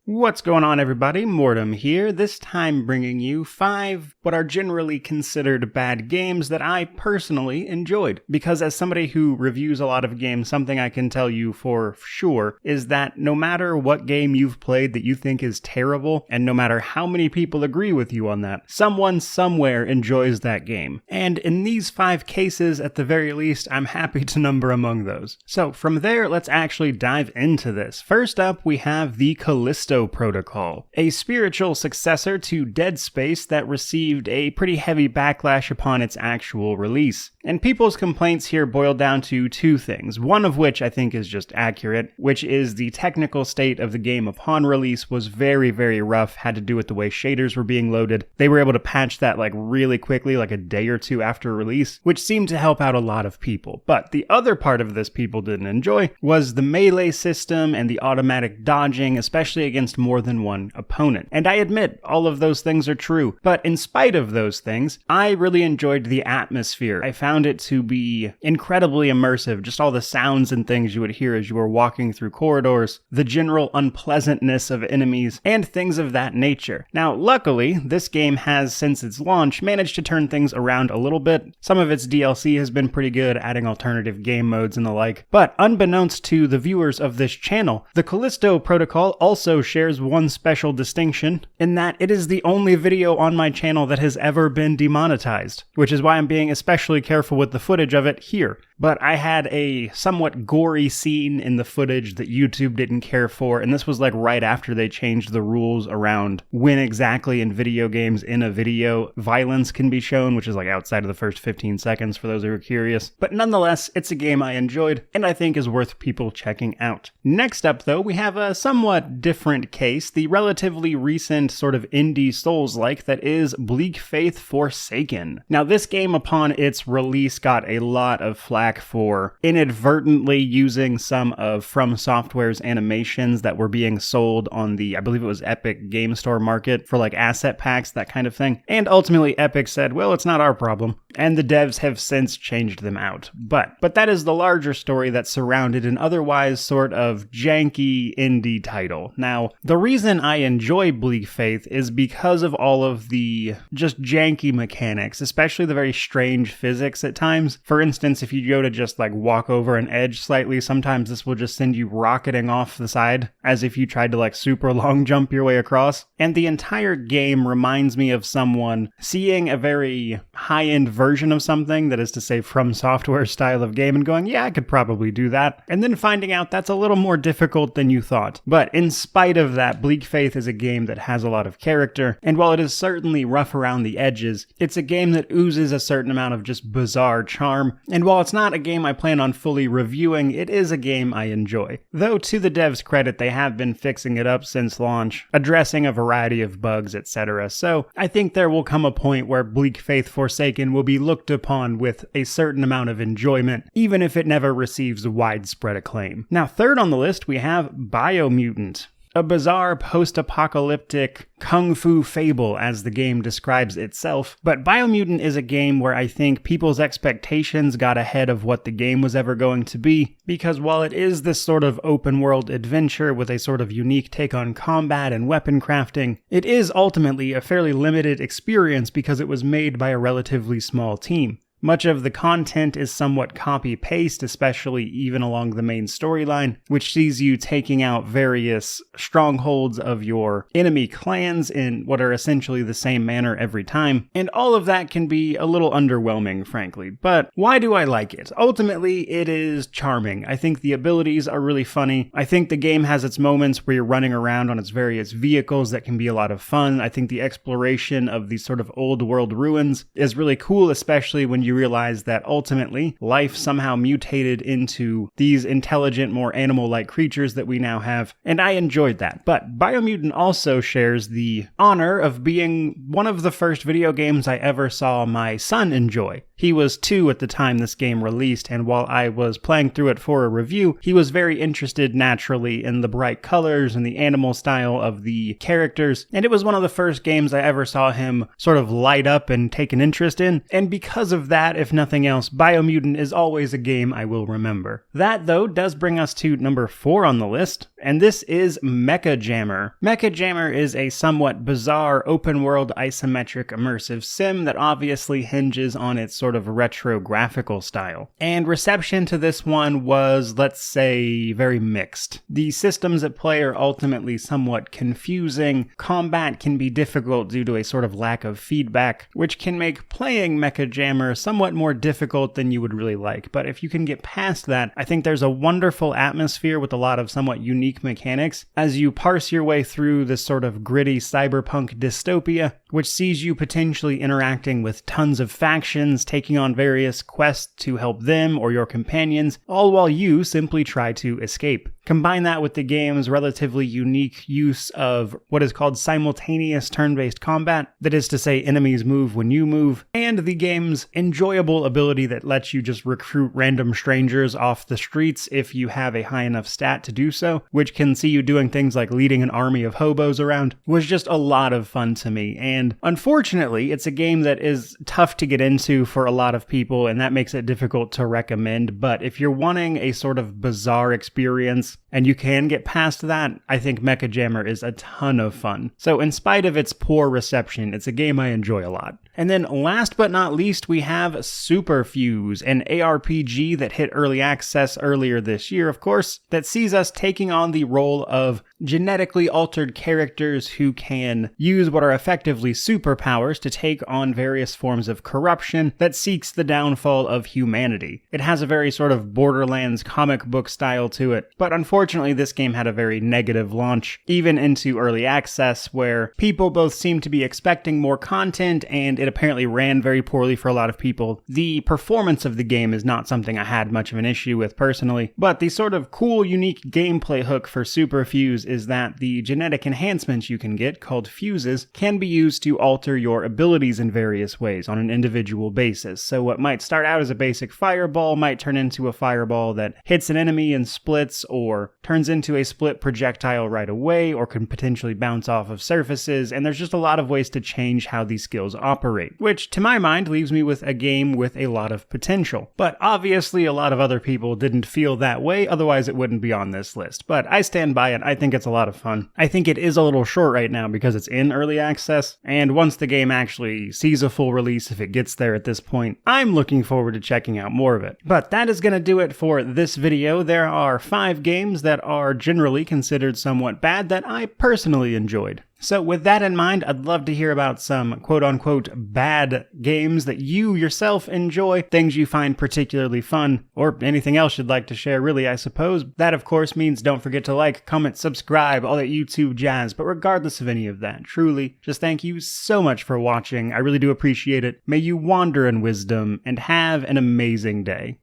What's going on, everybody? Mortem here, this time bringing you 5 what are generally considered bad games that I personally enjoyed. Because as somebody who reviews a lot of games, something I can tell you for sure is that no matter what game you've played that you think is terrible, and no matter how many people agree with you on that, someone somewhere enjoys that game. And in these 5 cases, at the very least, I'm happy to number among those. So from there, let's actually dive into this. First up, we have the Callisto Protocol, a spiritual successor to Dead Space that received a pretty heavy backlash upon its actual release. And people's complaints here boil down to 2 things, one of which I think is just accurate, which is the technical state of the game upon release was very, very rough, had to do with the way shaders were being loaded. They were able to patch that really quickly, like a day or 2 after release, which seemed to help out a lot of people. But the other part of this people didn't enjoy was the melee system and the automatic dodging, especially against more than one opponent. And I admit, all of those things are true, but in spite of those things, I really enjoyed the atmosphere. I found it to be incredibly immersive, just all the sounds and things you would hear as you were walking through corridors, the general unpleasantness of enemies, and things of that nature. Now, luckily, this game has, since its launch, managed to turn things around a little bit. Some of its DLC has been pretty good, adding alternative game modes and the like, but unbeknownst to the viewers of this channel, the Callisto Protocol also shares one special distinction in that it is the only video on my channel that has ever been demonetized, which is why I'm being especially careful with the footage of it here. But I had a somewhat gory scene in the footage that YouTube didn't care for, and this was right after they changed the rules around when exactly in video games in a video violence can be shown, which is outside of the first 15 seconds for those who are curious. But nonetheless, it's a game I enjoyed and I think is worth people checking out. Next up though, we have a somewhat different case, the relatively recent sort of indie Souls-like that is Bleak Faith Forsaken. Now this game upon its release got a lot of flack for inadvertently using some of From Software's animations that were being sold on the, I believe it was Epic Game Store market for asset packs, that kind of thing. And ultimately Epic said, well, it's not our problem. And the devs have since changed them out. But that is the larger story that surrounded an otherwise sort of janky indie title. Now, the reason I enjoy Bleak Faith is because of all of the just janky mechanics, especially the very strange physics at times. For instance, if you go to just walk over an edge slightly, sometimes this will just send you rocketing off the side as if you tried to super long jump your way across. And the entire game reminds me of someone seeing a very high-end version of something, that is to say From Software style of game, and going, yeah, I could probably do that, and then finding out that's a little more difficult than you thought. But in spite of that, Bleak Faith is a game that has a lot of character, and while it is certainly rough around the edges, it's a game that oozes a certain amount of just bizarre charm, and while it's not a game I plan on fully reviewing, it is a game I enjoy. Though to the devs' credit, they have been fixing it up since launch, addressing a variety of bugs, etc. So I think there will come a point where Bleak Faith Forsaken will be looked upon with a certain amount of enjoyment, even if it never receives widespread acclaim. Now, third on the list, we have Biomutant, a bizarre post-apocalyptic kung fu fable, as the game describes itself. But Biomutant is a game where I think people's expectations got ahead of what the game was ever going to be, because while it is this sort of open-world adventure with a sort of unique take on combat and weapon crafting, it is ultimately a fairly limited experience because it was made by a relatively small team. Much of the content is somewhat copy-paste, especially even along the main storyline, which sees you taking out various strongholds of your enemy clans in what are essentially the same manner every time, and all of that can be a little underwhelming, frankly. But why do I like it? Ultimately, it is charming. I think the abilities are really funny. I think the game has its moments where you're running around on its various vehicles that can be a lot of fun. I think the exploration of these sort of old world ruins is really cool, especially when you realize that ultimately life somehow mutated into these intelligent, more animal-like creatures that we now have, and I enjoyed that. But Biomutant also shares the honor of being one of the first video games I ever saw my son enjoy. He was 2 at the time this game released, and while I was playing through it for a review, he was very interested naturally in the bright colors and the animal style of the characters, and it was one of the first games I ever saw him sort of light up and take an interest in, and because of that, that, if nothing else, Biomutant is always a game I will remember. That, though, does bring us to number 4 on the list, and this is Mechajammer. Mechajammer is a somewhat bizarre open-world isometric immersive sim that obviously hinges on its sort of retro graphical style. And reception to this one was, let's say, very mixed. The systems at play are ultimately somewhat confusing, combat can be difficult due to a sort of lack of feedback, which can make playing Mechajammer somewhat more difficult than you would really like. But if you can get past that, I think there's a wonderful atmosphere with a lot of somewhat unique mechanics as you parse your way through this sort of gritty cyberpunk dystopia, which sees you potentially interacting with tons of factions, taking on various quests to help them or your companions, all while you simply try to escape. Combine that with the game's relatively unique use of what is called simultaneous turn-based combat, that is to say enemies move when you move, and the game's enjoyable ability that lets you just recruit random strangers off the streets if you have a high enough stat to do so, which can see you doing things like leading an army of hobos around, was just a lot of fun to me. And unfortunately, it's a game that is tough to get into for a lot of people, and that makes it difficult to recommend, but if you're wanting a sort of bizarre experience, and you can get past that, I think Mechajammer is a ton of fun. So in spite of its poor reception, it's a game I enjoy a lot. And then last but not least, we have Superfuse, an ARPG that hit early access earlier this year, of course, that sees us taking on the role of genetically altered characters who can use what are effectively superpowers to take on various forms of corruption that seeks the downfall of humanity. It has a very sort of Borderlands comic book style to it, but unfortunately this game had a very negative launch, even into early access, where people both seemed to be expecting more content and it apparently ran very poorly for a lot of people. The performance of the game is not something I had much of an issue with personally, but the sort of cool, unique gameplay hook for Superfuse is that the genetic enhancements you can get, called fuses, can be used to alter your abilities in various ways on an individual basis. So what might start out as a basic fireball might turn into a fireball that hits an enemy and splits, or turns into a split projectile right away, or can potentially bounce off of surfaces, and there's just a lot of ways to change how these skills operate, which to my mind leaves me with a game with a lot of potential. But obviously a lot of other people didn't feel that way, otherwise it wouldn't be on this list. But I stand by it, I think it's a lot of fun. I think it is a little short right now because it's in early access, and once the game actually sees a full release, if it gets there at this point, I'm looking forward to checking out more of it. But that is going to do it for this video. There are 5 games that are generally considered somewhat bad that I personally enjoyed. So with that in mind, I'd love to hear about some quote-unquote bad games that you yourself enjoy, things you find particularly fun, or anything else you'd like to share really, I suppose. That of course means don't forget to like, comment, subscribe, all that YouTube jazz, but regardless of any of that, truly, just thank you so much for watching. I really do appreciate it. May you wander in wisdom, and have an amazing day.